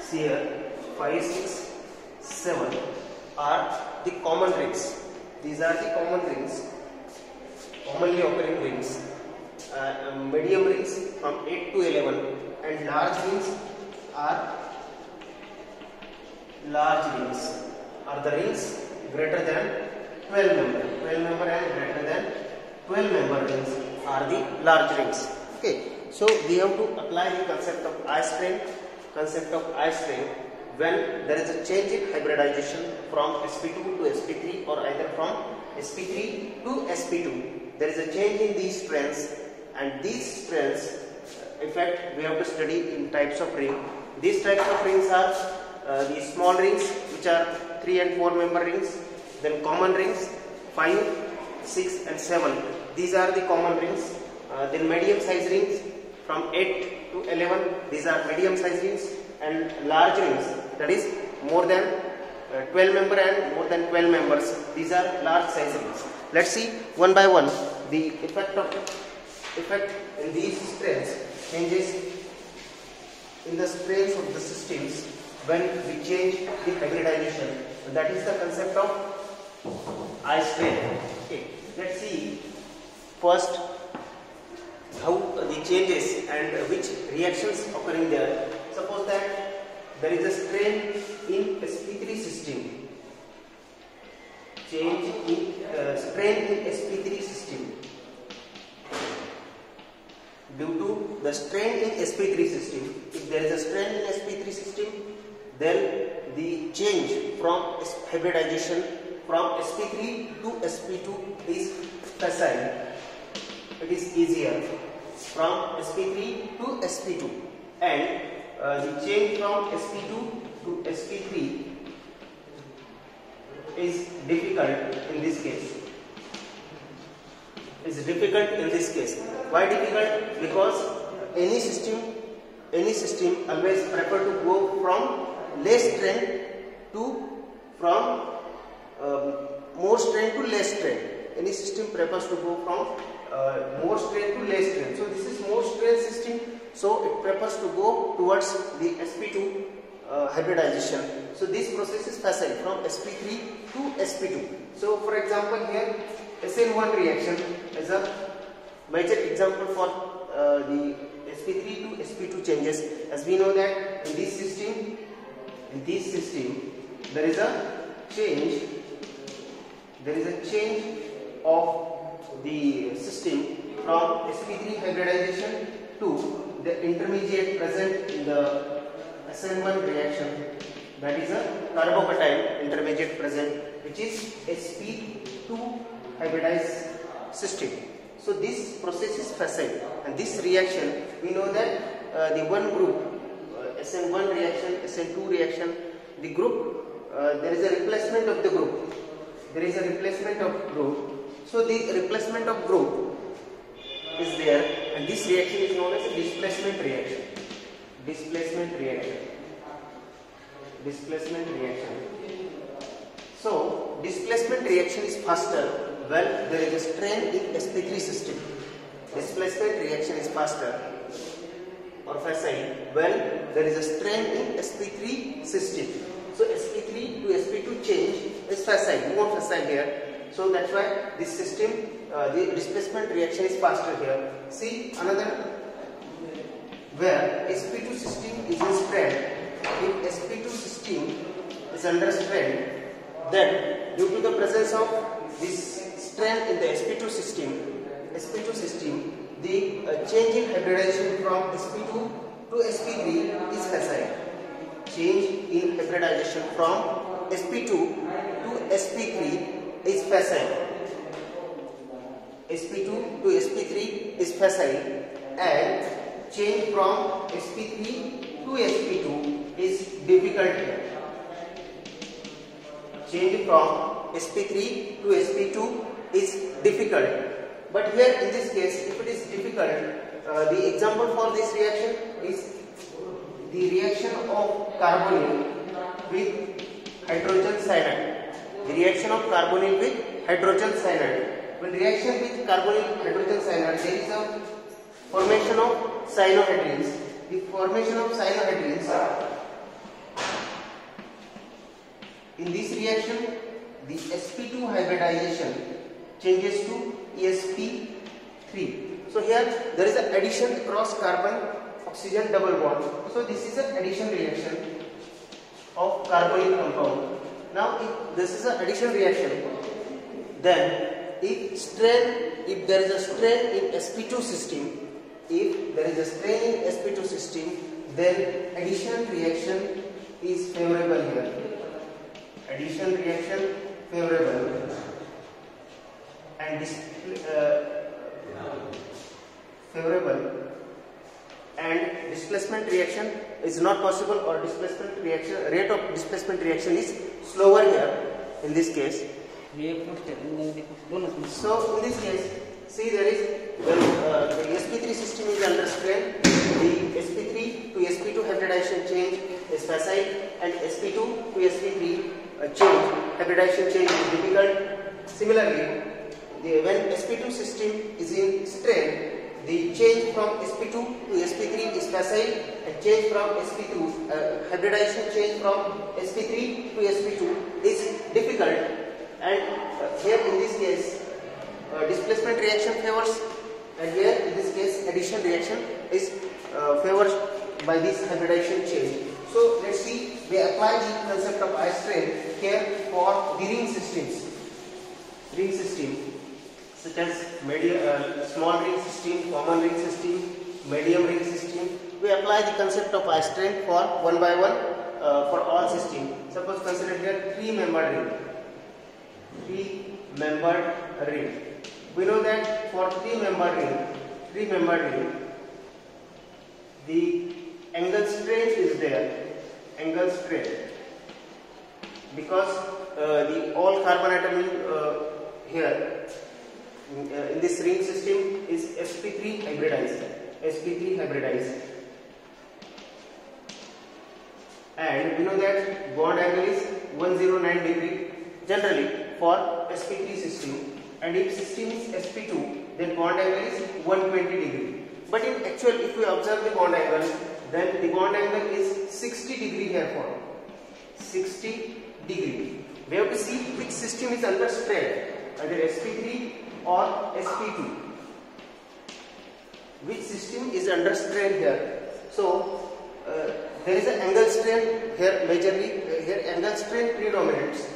See here, 5, 6, 7 are the common rings. These are the common rings, commonly occurring rings. Medium rings from 8 to 11, and large rings are the rings greater than 12 member. 12 member and greater than 12 member rings are the large rings. Okay, so we have to apply the concept of I strain. When there is a change in hybridization from sp2 to sp3 or either from sp3 to sp2, there is a change in these strains, and these strains effect we have to study in types of ring. These types of rings are the small rings, which are 3 and 4 member rings, then common rings 5, 6 and 7. These are the common rings. Then medium size rings from 8 to 11. These are medium size rings, and large rings, that is more than 12 member and more than 12 members. These are large size rings. Let's see one by one the effect in these strains, changes in the strains of the systems when we change the hybridization. So that is the concept of I strain. Okay, let's see first how the changes and which reactions occurring there. Suppose that there is a strain in sp3 system. Change in strain in sp3 system. Due to the strain in sp3 system, if there is a strain in sp3 system, then the change from hybridization from sp3 to sp2 is facile. It is easier from sp3 to sp2, and the change from sp2 to sp3 is difficult in this case. Why difficult? Because any system always prefer to go from less strain to more strain to less strain. Any system prefers to go from more strain to less strain. So this is more strain system, so it prefers to go towards the sp2 hybridization. So this process is facile from sp3 to sp2. So for example here, SN1 reaction is a major example for the sp3 to sp2 changes. As we know that in this system there is a change of the system from sp3 hybridization to the intermediate present in the SN1 reaction, that is a carbocation intermediate present, which is sp2 hybridized system. So this process is facile, and this reaction we know that the one group SN1 reaction, SN2 reaction, the group there is a replacement of the group. So the replacement of group is there, and this reaction is known as a displacement reaction. So displacement reaction is faster when there is a strain in sp3 system. Displacement reaction is faster or facile when there is a strain in sp3 system. So sp3 to sp2 change is facile, more facile here. So that's why this system, the displacement reaction is faster here. See another where sp2 system is in strain. If sp2 system is under strain, then due to the presence of this strain in the sp2 system, the change in hybridization from sp2 to sp3 is facile. Change in hybridization from sp2 to sp3 is facile. sp2 to sp3 is facile, and change from sp3 to sp2 is difficult here. Change from sp3 to sp2 is difficult. But here in this case, if it is difficult, the example for this reaction is the reaction of carbonyl with hydrogen cyanide. The reaction of carbonyl with hydrogen cyanide. When reaction with carbonyl hydrogen cyanide, there is a formation of cyanohydrins. The formation of cyanohydrins In this reaction, the sp2 hybridization changes to sp3. So here there is an addition across carbon oxygen double bond. So this is an addition reaction of carbonyl compound. Now if this is an addition reaction, then if there is a strain in sp2 system, then addition reaction is favorable here. Addition reaction favorable, and displacement reaction is not possible, or rate of displacement reaction is slower here in this case. So in this case, see, there is when the sp3 system is under strain, the sp3 to sp2 hybridization change is facile, and sp2 to sp3 hybridization change is difficult. Similarly, when sp2 system is in strain, the change from sp2 to sp3 is facile, and change from sp2 hybridization change from sp3 to sp2 is difficult. And here in this case, displacement reaction favors, and here in this case addition reaction is favored by this hybridization change. So let's see, we apply the concept of I strain here for the ring system such as small ring system, common ring system, medium ring system. We apply the concept of I strain for one by one for all system. Suppose consider here three-membered ring. We know that for three-membered ring, the angle strain is there. Angle strain, because the all carbon atom here in this ring system is sp3 hybridized, and we know that bond angle is 109 degree generally for sp3 system, and if system is sp2, then bond angle is 120 degree. But in actual, if we observe the bond angle, then the bond angle is 60 degree here for 60 degree. We have to see which system is under strain, either sp3 or sp2. Which system is under strain here? So there is an angle strain here majorly. Here angle strain predominates.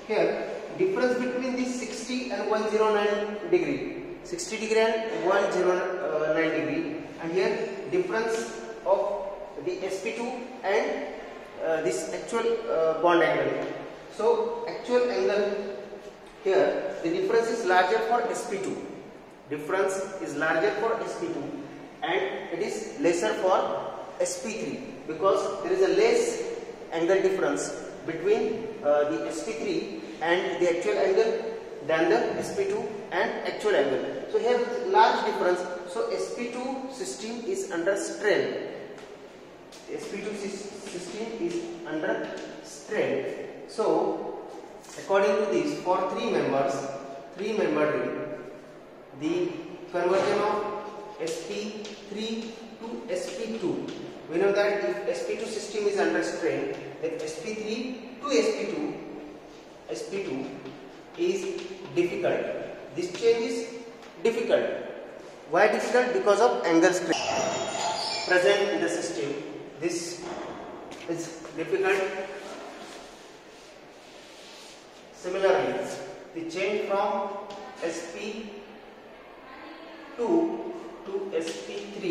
Here difference between the 60 and 109 degree, 60 degree and 109 degree, and here difference of the sp2 and this actual bond angle. So actual angle here, the difference is larger for sp2. Difference is larger for sp2, and it is lesser for sp3, because there is a less angle difference between the sp3 and the actual angle than the sp2 and actual angle. So here large difference. So sp2 system is under strain. sp2 system is under strain. So according to this, for three-membered ring, the conversion of sp3 to sp2, we know that if sp2 system is under strain, then sp3 to sp2 is difficult. This change is difficult. Why difficult? Because of angle strain present in the system. This is difficult. Similarly, the change from sp2 to sp3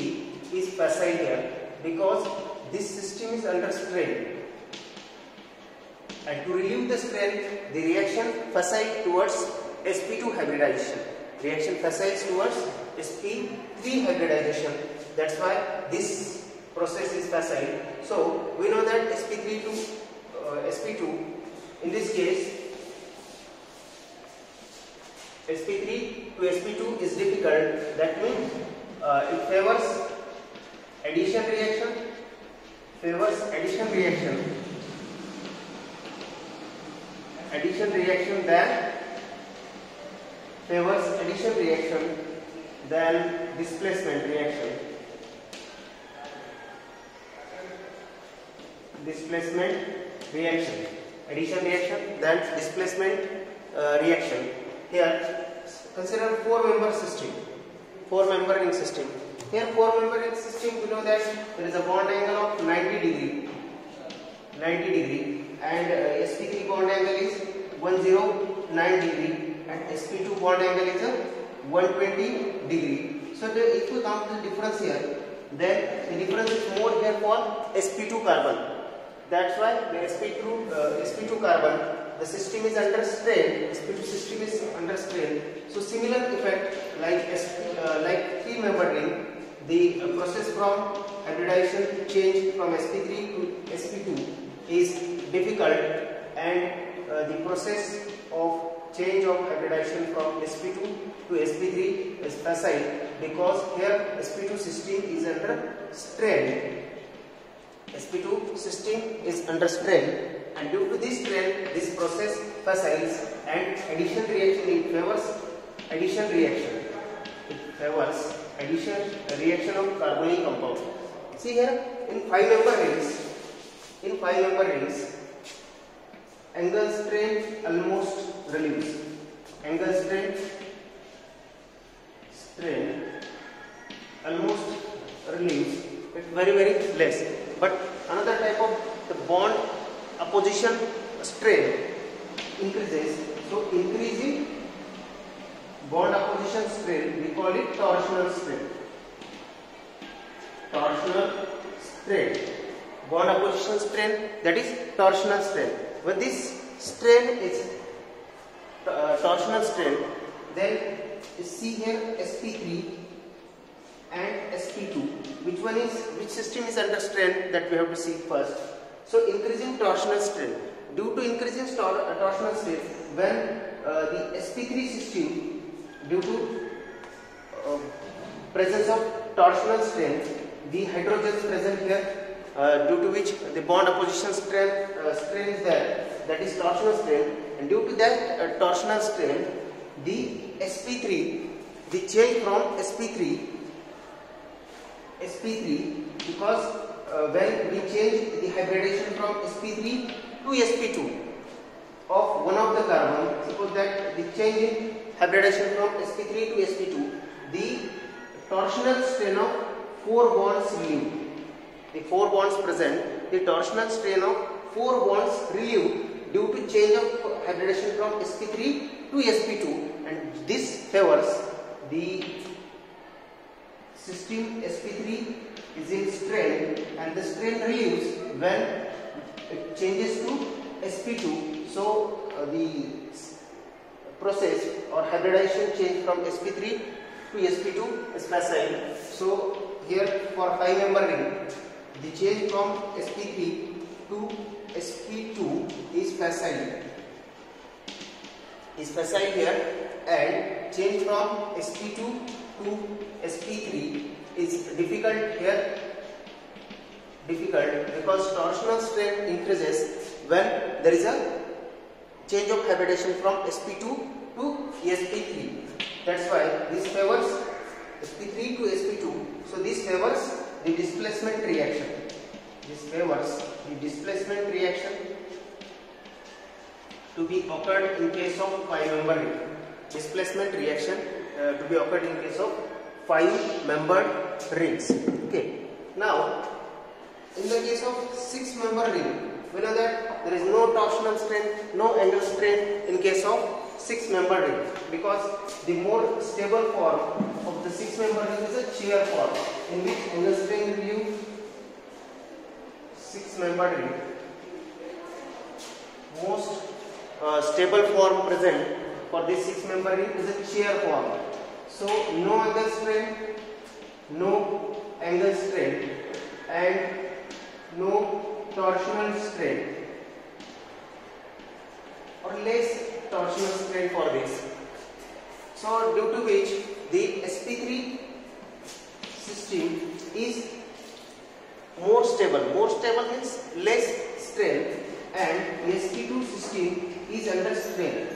is facile here, because this system is under strain, and to relieve the strain, the reaction facile towards sp2 hybridization. Reaction facile towards sp3 hybridization. That's why this process is facile. So we know that sp3 to sp2, in this case sp3 to sp2 is difficult. That means it favors addition reaction. Than displacement reaction. addition reaction, then displacement reaction. Here consider 4-member system, 4-member ring system. Here 4-member ring system, we know that there is a bond angle of 90 degree, and sp3 bond angle is 109 degree and sp2 bond angle is 120 degree. So if we count the difference here, then the difference is more here for sp2 carbon. That's why the sp2 carbon, the system is under strain, sp2 system is under strain. So similar effect like 3-member ring, the process from hybridization change from sp3 to sp2 is difficult, and the process of change of hybridization from sp2 to sp3 is facile, because here sp2 system is under strain. sp2 system is under strain, and due to this strain, this process faciles, and addition reaction, it favors addition reaction. It favors addition reaction of carbonyl compound. See here, in 5-member rings, angle strain almost relieves. Angle strain almost relieves. It's very less. But another type of the bond opposition strain increases. So increasing bond opposition strain, we call it torsional strain. Torsional strain. Bond opposition strain, that is torsional strain. When this strain is torsional strain, then you see here sp3 and sp2. Which system is under strain, that we have to see first. So increasing torsional strain. Due to increasing torsional strain, when the sp3 system, due to presence of torsional strain, the hydrogens present here, due to which the bond opposition strain is there, that is torsional strain, and due to that torsional strain, the sp3, the change from sp3, because when we change the hybridization from sp3 to sp2 of one of the carbon, suppose that the change in hybridization from sp3 to sp2, the torsional strain of 4 bonds relieve. The 4 bonds present, the torsional strain of 4 bonds relieve due to change of hybridization from sp3 to sp2, and this favors the system. sp3 is in strain, and the strain relieves when it changes to sp2. So the process or hybridization change from sp3 to sp2 is facile. So here for 5-member ring, the change from sp3 to sp2 is facile. Here, and change from sp2 to sp3 is difficult here. Difficult because torsional strain increases when there is a change of hybridization from sp2 to sp3. That's why this favors sp3 to sp2. So this favors the displacement reaction. This favors the displacement reaction to be occurred in case of 5-member ring. Displacement reaction to be occurred in case of 5-member rings. Okay. Now, in the case of 6-member ring, we know that there is no torsional strain, no angle strain in case of 6-member ring, because the more stable form of the 6-member ring is a shear form, in which angle strain will give 6-member ring. Most stable form present for this 6-member ring is a shear form. So no angle strain, and no torsional strain, or less torsional strain for this. So due to which the sp3 system is more stable. More stable means less strain, and the sp2 system is under strain.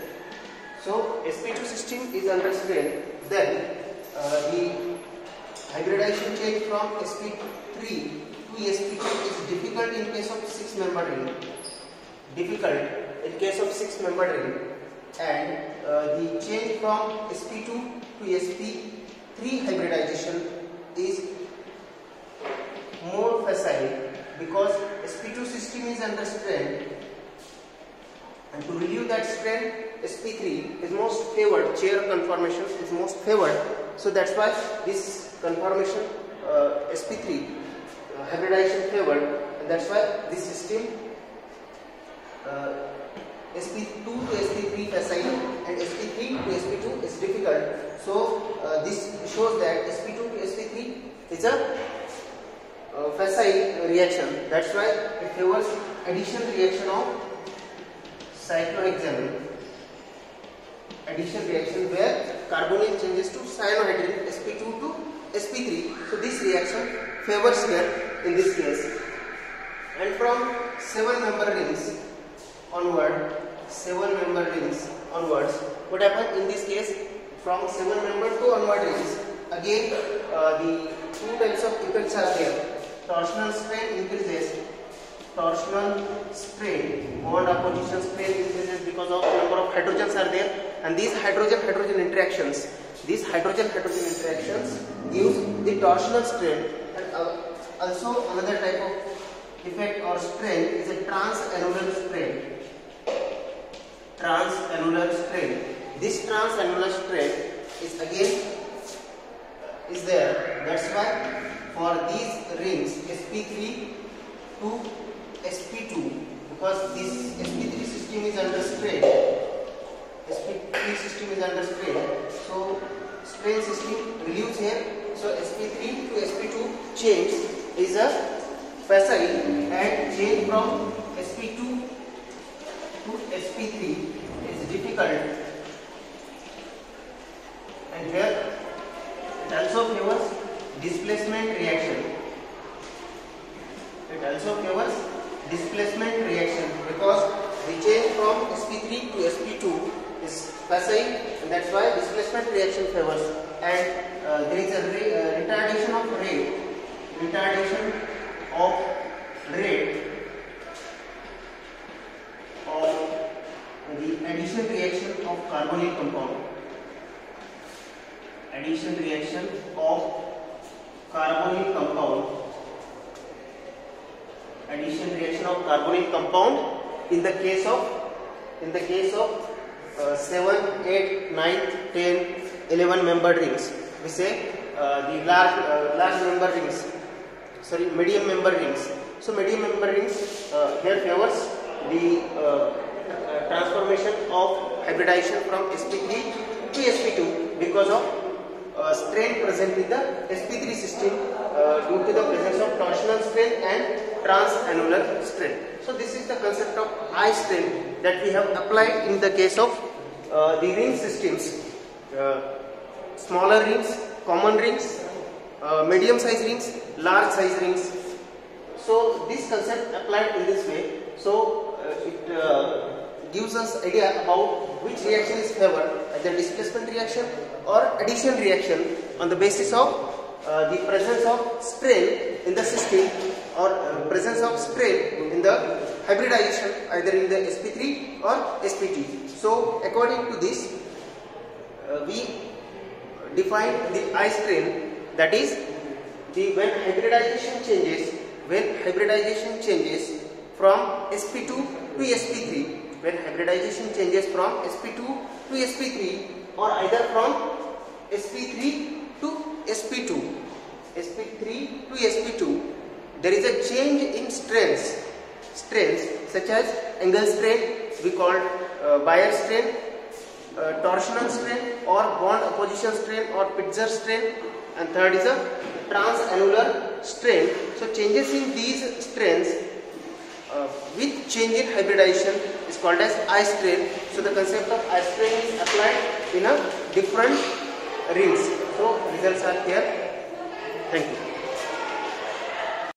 So sp2 system is under strain. Then the hybridization change from sp3 to sp2 is difficult in case of 6-member ring. difficult in case of 6-membered ring, and the change from sp2 to sp3 hybridization is more facile because sp2 system is under strain, and to relieve that strain sp3 is most favored, chair conformation is most favored, so that's why this conformation sp3 hybridization favored, and that's why this system sp2 to sp3 facile and sp3 to sp2 is difficult. So this shows that sp2 to sp3 is a facile reaction, that's why it favors addition reaction of cyclohexanol, addition reaction where carbonyl changes to cyanohydrin sp2 to sp3, so this reaction favors here in this case. And from 7-member rings onward, 7-member rings onwards, what happens in this case? From 7-member to onward rings, again the two types of effects are there. Torsional strain increases, torsional strain, bond opposition strain increases because of number of hydrogens are there, and these hydrogen-hydrogen interactions, gives the torsional strain. And also another type of effect or strain is a transannular strain. Transannular strain. This transannular strain is again is there. That's why for these rings sp3 to sp2, because this sp3 system is under strain. sp3 system is under strain. So strain system relieves here. So sp3 to sp2 change is a facile, and change from sp2 to sp3 is difficult, and here it also favors displacement reaction. It also favors displacement reaction because the change from sp3 to sp2 is facile, and that's why displacement reaction favors. And there is a retardation of rate. Retardation of rate of the addition reaction of carbonyl compound. Addition reaction of carbonyl compound. Addition reaction of carbonyl compound in the case of 7, 8, 9, 10, 11 membered rings. We say the large member rings. Sorry, medium member rings. So medium member rings here favors the transformation of hybridization from sp3 to sp2 because of strain present in the sp3 system due to the presence of torsional strain and transannular strain. So this is the concept of I strain that we have applied in the case of the ring systems. Smaller rings, common rings, medium size rings, large size rings. So this concept applied in this way, so it gives us idea about which reaction is favored, either displacement reaction or addition reaction on the basis of the presence of strain in the system or presence of strain in the hybridization either in the sp3 or sp2. So according to this we define the I strain, that is when hybridization changes from sp2 to sp3, when hybridization changes from sp2 to sp3 or either from sp3 to sp2, there is a change in strains such as angle strain, we call Bayer strain, torsional strain or bond opposition strain or Pitzer strain, and third is a transannular strain. So changes in these strains with change in hybridization is called as I strain. So the concept of I strain is applied in a different rings. So results are here. Thank you.